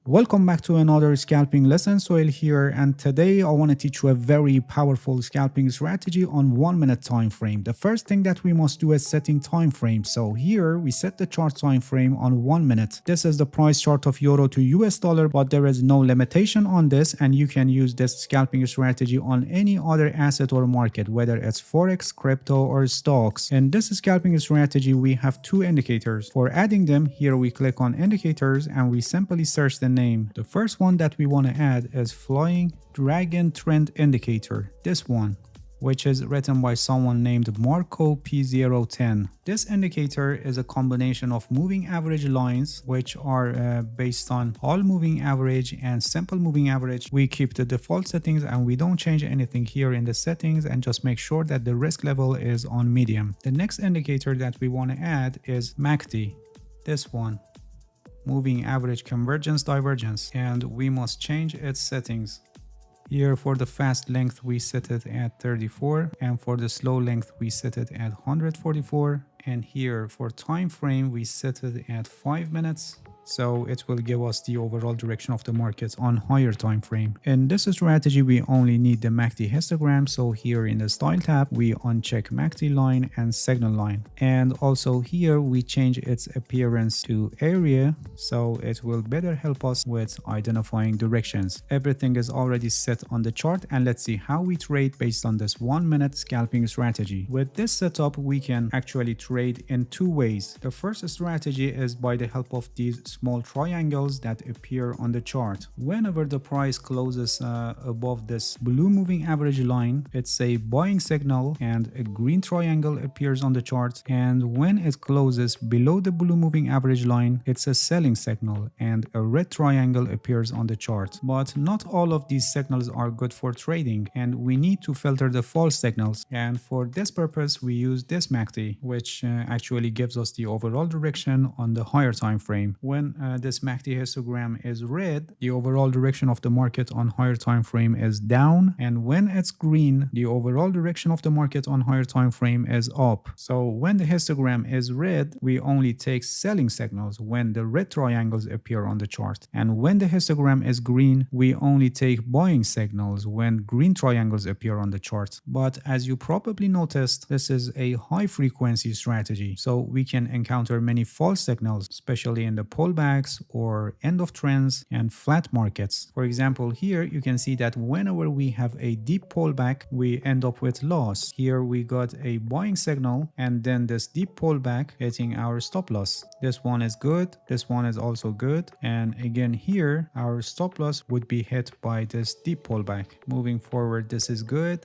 Welcome back to another scalping lesson. Soil here, and today I want to teach you a very powerful scalping strategy on 1 minute time frame. The first thing that we must do is setting time frame. So here we set the chart time frame on 1 minute. This is the price chart of euro to US dollar, but there is no limitation on this, and you can use this scalping strategy on any other asset or market, whether it's forex, crypto, or stocks. In this scalping strategy, we have two indicators. For adding them, here we click on indicators and we simply search the name. The first one that we want to add is Flying Dragon Trend Indicator, this one, which is written by someone named Marco P010. This indicator is a combination of moving average lines, which are based on all moving average and simple moving average. We keep the default settings and we don't change anything here in the settings, and just make sure that the risk level is on medium. The next indicator that we want to add is MACD, this one, moving average convergence divergence, and we must change its settings. Here for the fast length we set it at 34, and for the slow length we set it at 144, and here for time frame we set it at 5 minutes. So it will give us the overall direction of the market on higher time frame. In this strategy, we only need the MACD histogram. So here in the style tab, we uncheck MACD line and signal line. And also here we change its appearance to area, so it will better help us with identifying directions. Everything is already set on the chart, and let's see how we trade based on this 1 minute scalping strategy. With this setup, we can actually trade in two ways. The first strategy is by the help of these small triangles that appear on the chart. Whenever the price closes above this blue moving average line, it's a buying signal, and a green triangle appears on the chart. And when it closes below the blue moving average line, it's a selling signal, and a red triangle appears on the chart. But not all of these signals are good for trading, and we need to filter the false signals. And for this purpose, we use this MACD, which actually gives us the overall direction on the higher time frame. When this MACD histogram is red, the overall direction of the market on higher time frame is down, and when it's green, the overall direction of the market on higher time frame is up. So when the histogram is red, we only take selling signals when the red triangles appear on the chart, and when the histogram is green, we only take buying signals when green triangles appear on the chart. But as you probably noticed, this is a high frequency strategy, so we can encounter many false signals, especially in the pullbacks or end of trends and flat markets. For example, here you can see that whenever we have a deep pullback, we end up with loss. Here we got a buying signal, and then this deep pullback hitting our stop loss. This one is good, this one is also good, and again here our stop loss would be hit by this deep pullback. Moving forward, this is good,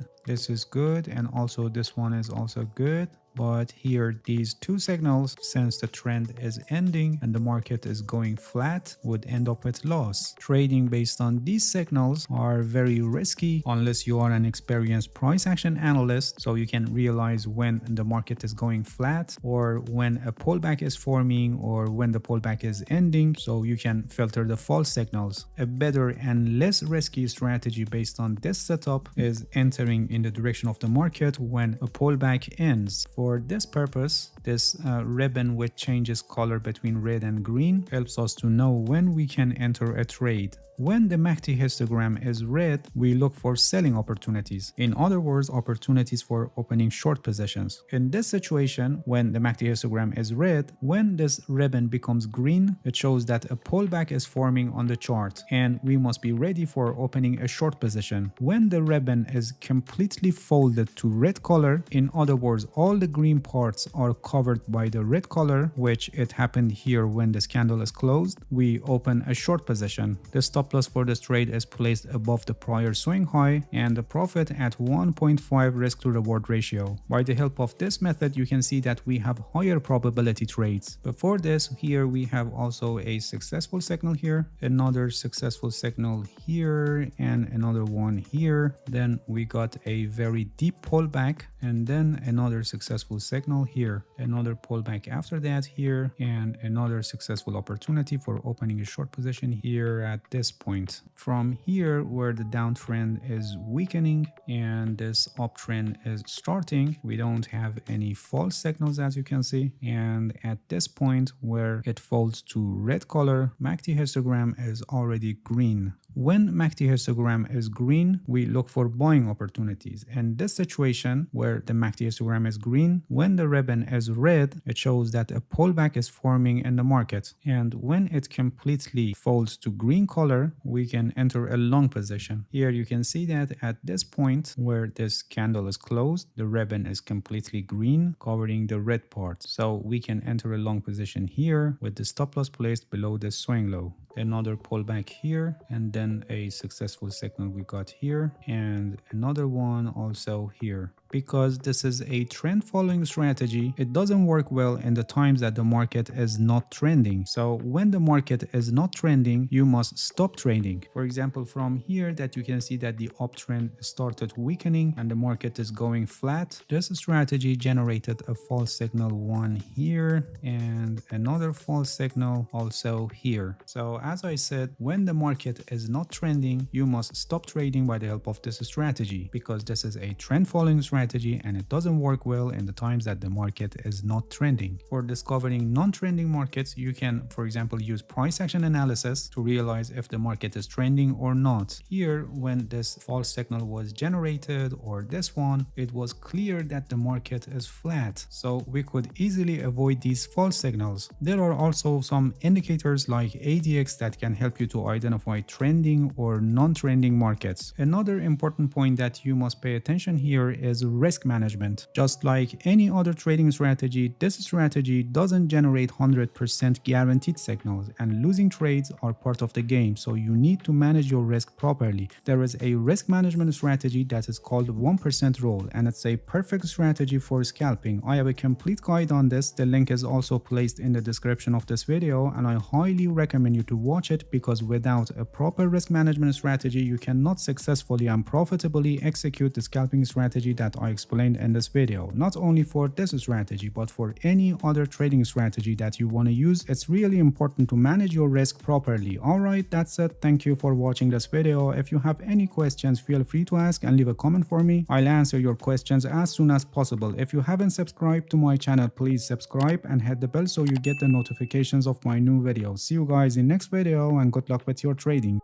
and also this one is also good. But here, these two signals, since the trend is ending and the market is going flat, would end up with loss. Trading based on these signals are very risky unless you are an experienced price action analyst, so you can realize when the market is going flat, or when a pullback is forming, or when the pullback is ending, so you can filter the false signals. A better and less risky strategy based on this setup is entering in the direction of the market when a pullback ends. For this purpose, this ribbon which changes color between red and green helps us to know when we can enter a trade. When the MACD histogram is red, we look for selling opportunities. In other words, opportunities for opening short positions. In this situation, when the MACD histogram is red, when this ribbon becomes green, it shows that a pullback is forming on the chart, and we must be ready for opening a short position. When the ribbon is completely folded to red color, in other words, all the green parts are covered by the red color, which it happened here when this candle is closed, we open a short position. The stop loss for this trade is placed above the prior swing high, and the profit at 1.5 risk to reward ratio. By the help of this method, you can see that we have higher probability trades. Before this, here we have also a successful signal here, another successful signal here, and another one here. Then we got a very deep pullback, and then another successful signal here. another pullback after that here, and another successful opportunity for opening a short position here at this point. From here, where the downtrend is weakening and this uptrend is starting, we don't have any false signals, as you can see. And at this point where it folds to red color, MACD histogram is already green. When MACD histogram is green, we look for buying opportunities. In this situation where the MACD histogram is green, when the ribbon is red, it shows that a pullback is forming in the market. And when it completely folds to green color, we can enter a long position. Here you can see that at this point where this candle is closed, the ribbon is completely green, covering the red part. So we can enter a long position here with the stop loss placed below the swing low. Another pullback here, and then a successful signal we got here, and another one also here. Because this is a trend following strategy, it doesn't work well in the times that the market is not trending. So when the market is not trending, you must stop trading. For example, from here that you can see that the uptrend started weakening and the market is going flat. This strategy generated a false signal, one here and another false signal also here. So as I said, when the market is not trending, you must stop trading by the help of this strategy, because this is a trend following strategy and it doesn't work well in the times that the market is not trending. For discovering non-trending markets, you can, for example, use price action analysis to realize if the market is trending or not. Here, when this false signal was generated, or this one, it was clear that the market is flat, so we could easily avoid these false signals. There are also some indicators like ADX that can help you to identify trending or non-trending markets. Another important point that you must pay attention here is risk management. Just like any other trading strategy, this strategy doesn't generate 100% guaranteed signals, and losing trades are part of the game, so you need to manage your risk properly. There is a risk management strategy that is called 1% rule, and it's a perfect strategy for scalping. I have a complete guide on this. The link is also placed in the description of this video, and I highly recommend you to watch it, because without a proper risk management strategy, you cannot successfully and profitably execute the scalping strategy that I explained in this video. Not only for this strategy, but for any other trading strategy that you want to use, it's really important to manage your risk properly. Alright, that's it. Thank you for watching this video. If you have any questions, feel free to ask and leave a comment for me. I'll answer your questions as soon as possible. If you haven't subscribed to my channel, please subscribe and hit the bell so you get the notifications of my new videos. See you guys in next video, and good luck with your trading.